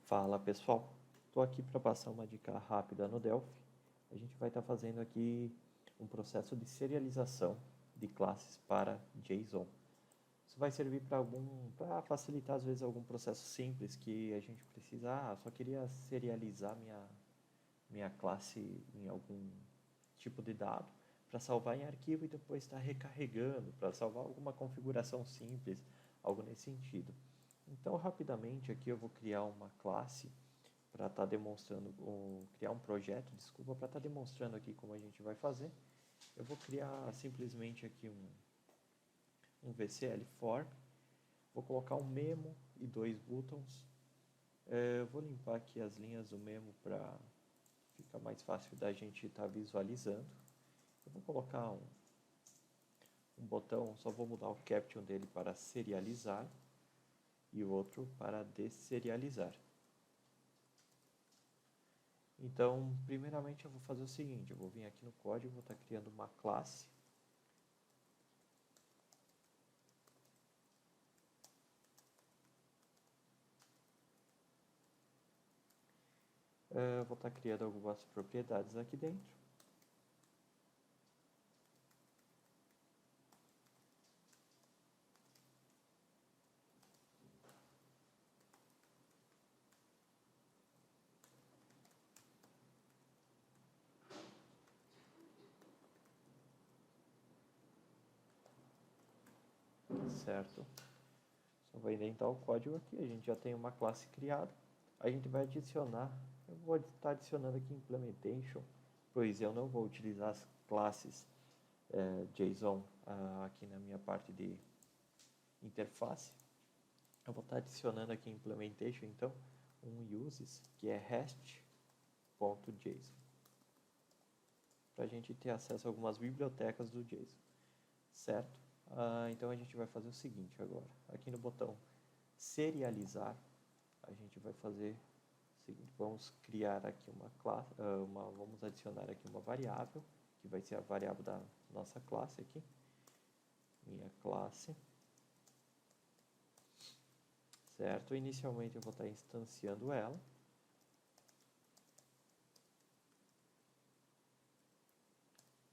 Fala pessoal, estou aqui para passar uma dica rápida no Delphi. A gente vai estar fazendo aqui um processo de serialização de classes para JSON. Isso vai servir para facilitar às vezes algum processo simples que a gente precisa, só queria serializar minha classe em algum tipo de dado para salvar em arquivo e depois estar recarregando, para salvar alguma configuração simples, algo nesse sentido. Então, rapidamente aqui eu vou criar uma classe para estar demonstrando, criar um projeto, desculpa, para estar demonstrando aqui como a gente vai fazer. Eu vou criar simplesmente aqui um VCL form, vou colocar um memo e dois buttons. Eu vou limpar aqui as linhas do memo para ficar mais fácil da gente estar visualizando. Eu vou colocar um botão, só vou mudar o caption dele para serializar e o outro para desserializar. Então, primeiramente eu vou fazer o seguinte, eu vou vir aqui no código, vou estar criando uma classe. Eu vou estar criando algumas propriedades aqui dentro. Certo? Só vou indentar o código aqui, a gente já tem uma classe criada. A gente vai adicionar, eu vou estar adicionando aqui implementation, pois eu não vou utilizar as classes JSON aqui na minha parte de interface. Eu vou estar adicionando aqui implementation, então, um uses, que é rest.json, para a gente ter acesso a algumas bibliotecas do JSON, certo? Então a gente vai fazer o seguinte agora, aqui no botão serializar, a gente vai fazer o seguinte, vamos criar aqui uma classe, vamos adicionar aqui uma variável, que vai ser a variável da nossa classe aqui, minha classe, certo? Inicialmente eu vou estar instanciando ela.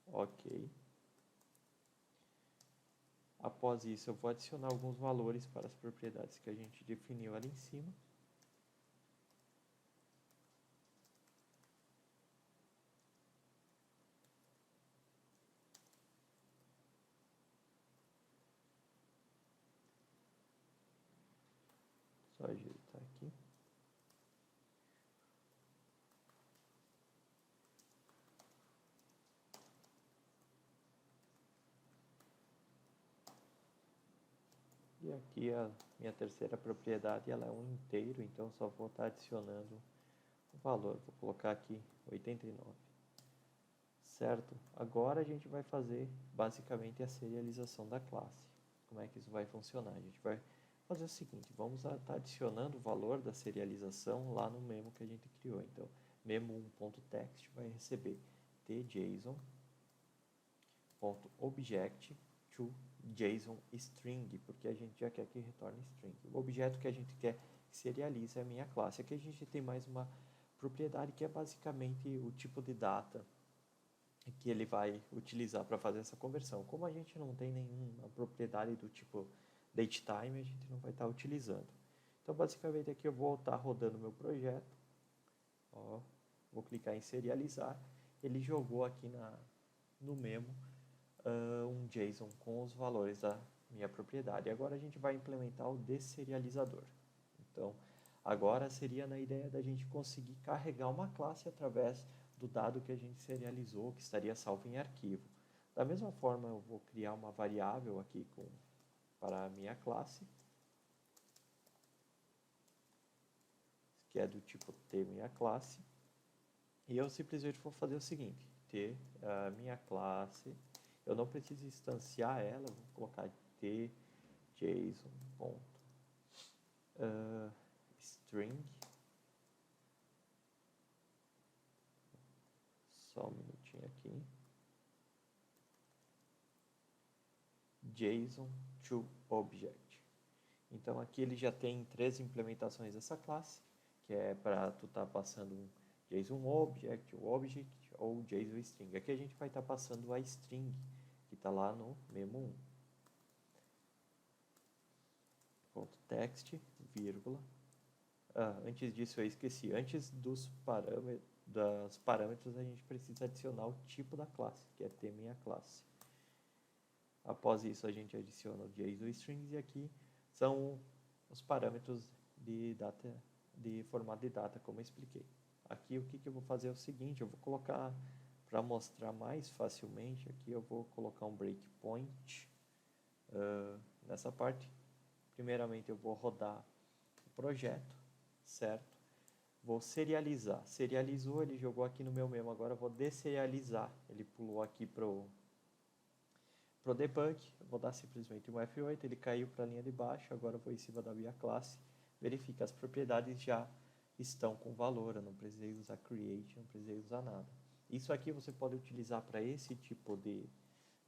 Ok. Após isso, eu vou adicionar alguns valores para as propriedades que a gente definiu ali em cima. Só ajeitar aqui. E aqui a minha terceira propriedade, ela é um inteiro, então só vou estar adicionando o valor. Vou colocar aqui 89. Certo? Agora a gente vai fazer basicamente a serialização da classe. Como é que isso vai funcionar? A gente vai fazer o seguinte, vamos estar adicionando o valor da serialização lá no memo que a gente criou. Então, memo1.text vai receber tJSON.object to JSON string, porque a gente já quer que retorne string. O objeto que a gente quer que serialize é a minha classe. Aqui a gente tem mais uma propriedade que é basicamente o tipo de data que ele vai utilizar para fazer essa conversão. Como a gente não tem nenhuma propriedade do tipo datetime, a gente não vai estar utilizando. Então, basicamente, aqui eu vou estar rodando meu projeto. Ó, vou clicar em serializar. Ele jogou aqui no memo um JSON com os valores da minha propriedade. Agora a gente vai implementar o desserializador. Então, agora seria na ideia da gente conseguir carregar uma classe através do dado que a gente serializou, que estaria salvo em arquivo. Da mesma forma, eu vou criar uma variável aqui para a minha classe, que é do tipo T minha classe, e eu simplesmente vou fazer o seguinte, T minha classe, eu não preciso instanciar ela, vou colocar T JSON.string, só um minutinho aqui, JSON to object. Então aqui ele já tem 3 implementações dessa classe, que é para tu estar passando um JSON Object ou JSON String. Aqui a gente vai estar passando a string, que está lá no memo 1. Ponto text, vírgula. Antes disso eu esqueci. Antes dos parâmetros a gente precisa adicionar o tipo da classe, que é tMinhaClasse. Após isso a gente adiciona o JSON Strings e aqui são os parâmetros de formato de data, como eu expliquei. Aqui o que eu vou fazer é o seguinte, eu vou colocar, para mostrar mais facilmente, aqui eu vou colocar um breakpoint nessa parte. Primeiramente eu vou rodar o projeto, certo? Vou serializar. Serializou, ele jogou aqui no meu memo, agora eu vou deserializar. Ele pulou aqui pro debug, eu vou dar simplesmente um F8, ele caiu para a linha de baixo, agora eu vou em cima da minha classe, verifica, as propriedades já estão com valor, eu não precisei usar create, não precisei usar nada. Isso aqui você pode utilizar para esse tipo de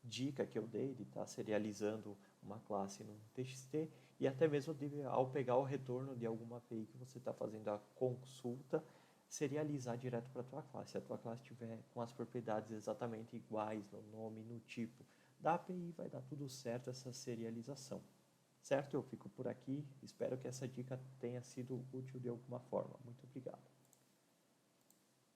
dica que eu dei, de estar serializando uma classe no TXT, e até mesmo ao pegar o retorno de alguma API que você está fazendo a consulta, serializar direto para a tua classe. Se a tua classe estiver com as propriedades exatamente iguais no nome, no tipo da API, vai dar tudo certo essa serialização. Certo? Eu fico por aqui. Espero que essa dica tenha sido útil de alguma forma. Muito obrigado.